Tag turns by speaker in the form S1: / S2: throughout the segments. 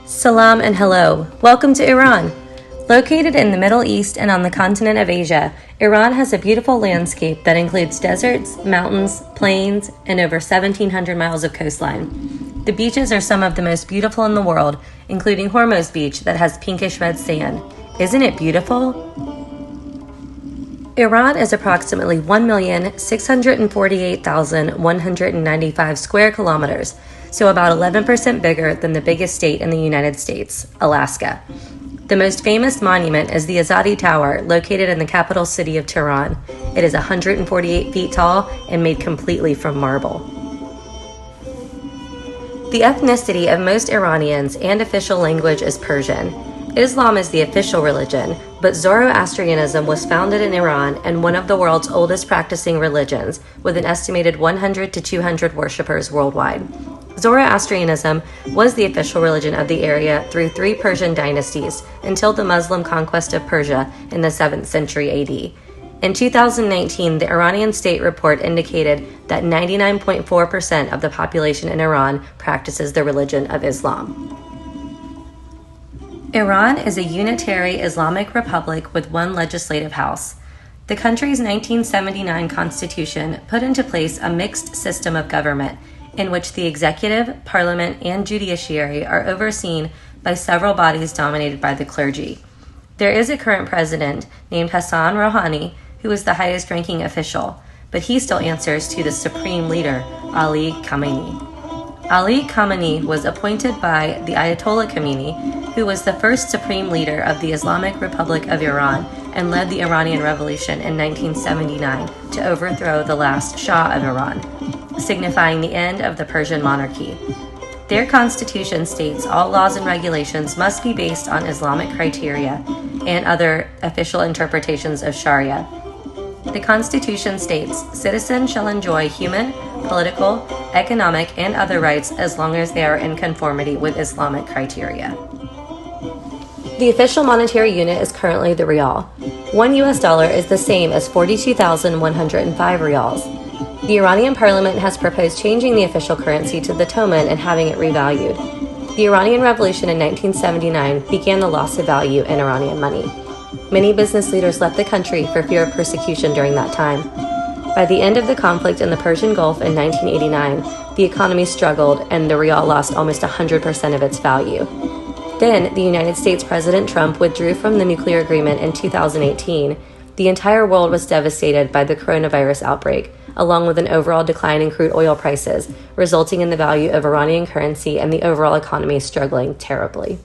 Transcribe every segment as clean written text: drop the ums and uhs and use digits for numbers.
S1: Salam and hello. Welcome to Iran. Located in the Middle East and on the continent of Asia, Iran has a beautiful landscape that includes deserts, mountains, plains, and over 1,700 miles of coastline. The beaches are some of the most beautiful in the world, including Hormuz Beach that has pinkish red sand. Isn't it beautiful? Iran is approximately 1,648,195 square kilometers, so about 11% bigger than the biggest state in the United States, Alaska. The most famous monument is the Azadi Tower, located in the capital city of Tehran. It is 148 feet tall and made completely from marble. The ethnicity of most Iranians and official language is Persian. Islam is the official religion, but Zoroastrianism was founded in Iran and one of the world's oldest practicing religions, with an estimated 100 to 200 worshippers worldwide. Zoroastrianism was the official religion of the area through 3 Persian dynasties until the Muslim conquest of Persia in the 7th century AD. In 2019, the Iranian State Report indicated that 99.4% of the population in Iran practices the religion of Islam. Iran is a unitary Islamic republic with one legislative house. The country's 1979 constitution put into place a mixed system of government in which the executive, parliament, and judiciary are overseen by several bodies dominated by the clergy. There is a current president named Hassan Rouhani, who is the highest-ranking official, but he still answers to the supreme leader, Ali Khamenei. Ali Khamenei was appointed by the Ayatollah Khomeini, who was the first supreme leader of the Islamic Republic of Iran and led the Iranian Revolution in 1979 to overthrow the last Shah of Iran, signifying the end of the Persian monarchy. Their constitution states all laws and regulations must be based on Islamic criteria and other official interpretations of Sharia. The Constitution states citizens shall enjoy human, political, economic, and other rights as long as they are in conformity with Islamic criteria. The official monetary unit is currently the rial. $1 is the same as 42,105 rials. The Iranian parliament has proposed changing the official currency to the toman and having it revalued. The Iranian Revolution in 1979 began the loss of value in Iranian money. Many business leaders left the country for fear of persecution during that time. By the end of the conflict in the Persian Gulf in 1989, the economy struggled and the rial lost almost 100% of its value. Then, the United States President Trump withdrew from the nuclear agreement in 2018. The entire world was devastated by the coronavirus outbreak, along with an overall decline in crude oil prices, resulting in the value of Iranian currency and the overall economy struggling terribly.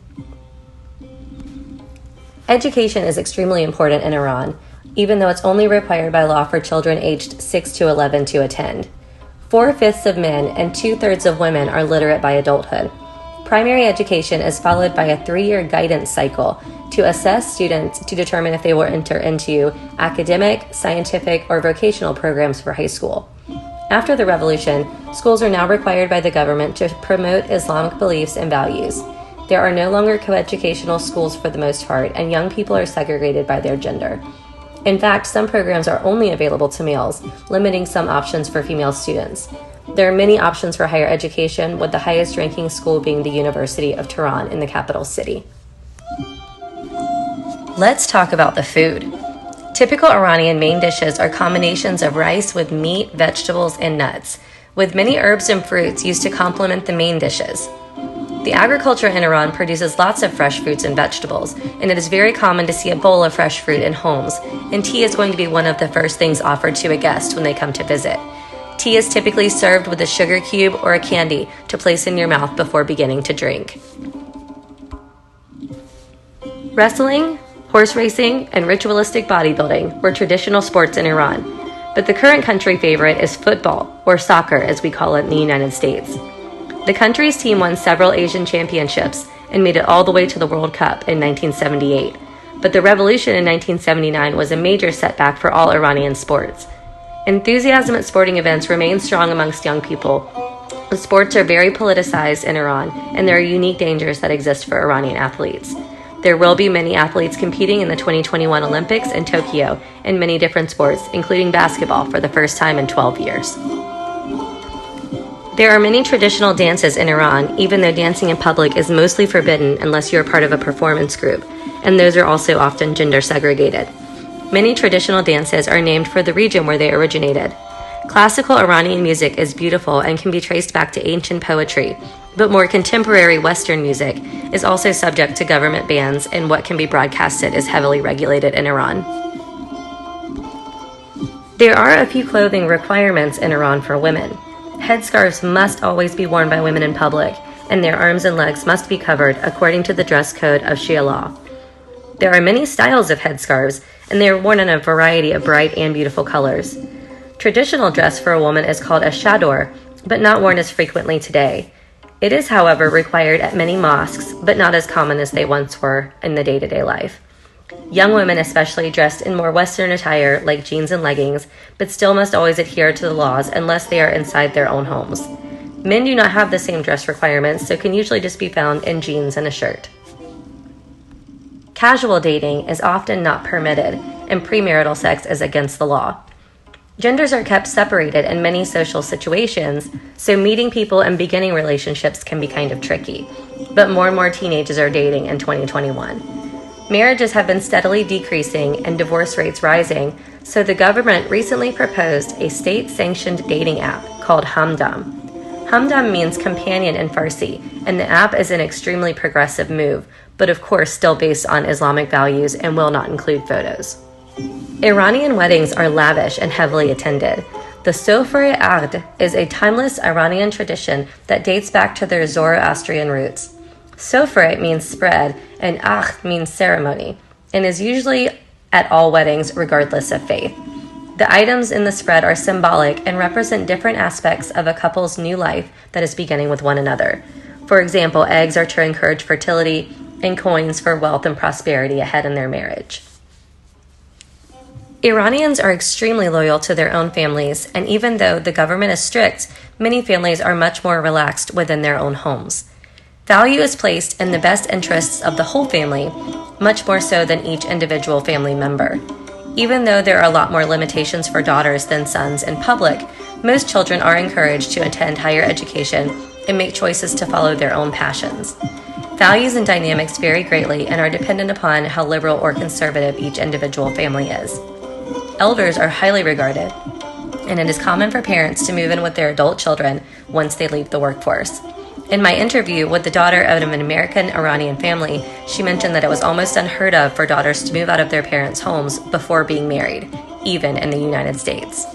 S1: Education is extremely important in Iran, even though it's only required by law for children aged 6 to 11 to attend. 4/5 of men and 2/3 of women are literate by adulthood. Primary education is followed by a 3-year guidance cycle to assess students to determine if they will enter into academic, scientific, or vocational programs for high school. After the revolution, schools are now required by the government to promote Islamic beliefs and values. There are no longer coeducational schools for the most part, and young people are segregated by their gender. In fact, some programs are only available to males, limiting some options for female students. There are many options for higher education, with the highest ranking school being the University of Tehran in the capital city. Let's talk about the food. Typical Iranian main dishes are combinations of rice with meat, vegetables, and nuts, with many herbs and fruits used to complement the main dishes. The agriculture in Iran produces lots of fresh fruits and vegetables, and it is very common to see a bowl of fresh fruit in homes, and tea is going to be one of the first things offered to a guest when they come to visit. Tea is typically served with a sugar cube or a candy to place in your mouth before beginning to drink. Wrestling, horse racing, and ritualistic bodybuilding were traditional sports in Iran, but the current country favorite is football, or soccer as we call it in the United States. The country's team won several Asian championships and made it all the way to the World Cup in 1978, but the revolution in 1979 was a major setback for all Iranian sports. Enthusiasm at sporting events remains strong amongst young people. The sports are very politicized in Iran, and there are unique dangers that exist for Iranian athletes. There will be many athletes competing in the 2021 Olympics in Tokyo in many different sports, including basketball for the first time in 12 years. There are many traditional dances in Iran, even though dancing in public is mostly forbidden unless you're part of a performance group, and those are also often gender segregated. Many traditional dances are named for the region where they originated. Classical Iranian music is beautiful and can be traced back to ancient poetry, but more contemporary Western music is also subject to government bans, and what can be broadcasted is heavily regulated in Iran. There are a few clothing requirements in Iran for women. Headscarves must always be worn by women in public, and their arms and legs must be covered according to the dress code of Shia law. There are many styles of headscarves, and they are worn in a variety of bright and beautiful colors. Traditional dress for a woman is called a chador, but not worn as frequently today. It is, however, required at many mosques, but not as common as they once were in the day-to-day life. Young women especially dressed in more Western attire like jeans and leggings, but still must always adhere to the laws unless they are inside their own homes. Men do not have the same dress requirements, so can usually just be found in jeans and a shirt. Casual dating is often not permitted, and premarital sex is against the law. Genders are kept separated in many social situations, so meeting people and beginning relationships can be kind of tricky. But more and more teenagers are dating in 2021. Marriages have been steadily decreasing and divorce rates rising, so the government recently proposed a state-sanctioned dating app called Hamdam. Hamdam means companion in Farsi, and the app is an extremely progressive move, but of course still based on Islamic values and will not include photos. Iranian weddings are lavish and heavily attended. The Sofre Ard is a timeless Iranian tradition that dates back to their Zoroastrian roots. Sofre means spread, and Ard means ceremony, and is usually at all weddings regardless of faith. The items in the spread are symbolic and represent different aspects of a couple's new life that is beginning with one another. For example, eggs are to encourage fertility, and coins for wealth and prosperity ahead in their marriage. Iranians are extremely loyal to their own families, and even though the government is strict, many families are much more relaxed within their own homes. Value is placed in the best interests of the whole family, much more so than each individual family member. Even though there are a lot more limitations for daughters than sons in public, most children are encouraged to attend higher education and make choices to follow their own passions. Values and dynamics vary greatly and are dependent upon how liberal or conservative each individual family is. Elders are highly regarded, and it is common for parents to move in with their adult children once they leave the workforce. In my interview with the daughter of an American Iranian family, she mentioned that it was almost unheard of for daughters to move out of their parents' homes before being married, even in the United States.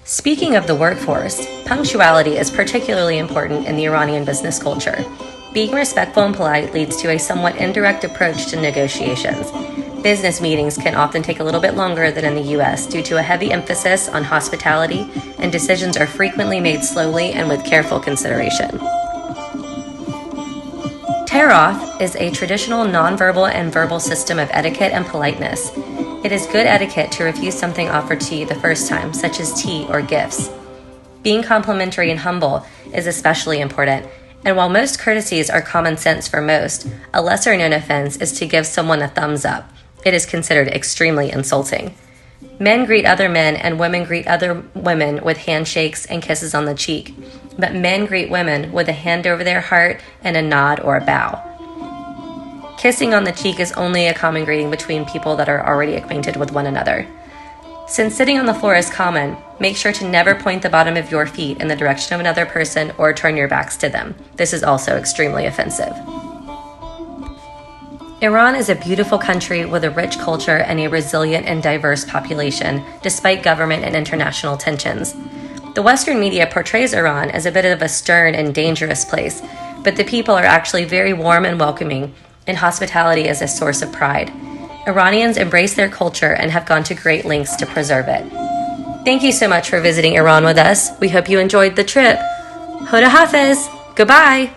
S1: Speaking of the workforce, punctuality is particularly important in the Iranian business culture. Being respectful and polite leads to a somewhat indirect approach to negotiations. Business meetings can often take a little bit longer than in the US due to a heavy emphasis on hospitality, and decisions are frequently made slowly and with careful consideration. Tarof is a traditional nonverbal and verbal system of etiquette and politeness. It is good etiquette to refuse something offered to you the first time, such as tea or gifts. Being complimentary and humble is especially important, and while most courtesies are common sense for most, a lesser-known offense is to give someone a thumbs up. It is considered extremely insulting. Men greet other men and women greet other women with handshakes and kisses on the cheek, but men greet women with a hand over their heart and a nod or a bow. Kissing on the cheek is only a common greeting between people that are already acquainted with one another. Since sitting on the floor is common, make sure to never point the bottom of your feet in the direction of another person or turn your backs to them. This is also extremely offensive. Iran is a beautiful country with a rich culture and a resilient and diverse population, despite government and international tensions. The Western media portrays Iran as a bit of a stern and dangerous place, but the people are actually very warm and welcoming, and hospitality is a source of pride. Iranians embrace their culture and have gone to great lengths to preserve it. Thank you so much for visiting Iran with us. We hope you enjoyed the trip. Hoda Hafiz. Goodbye.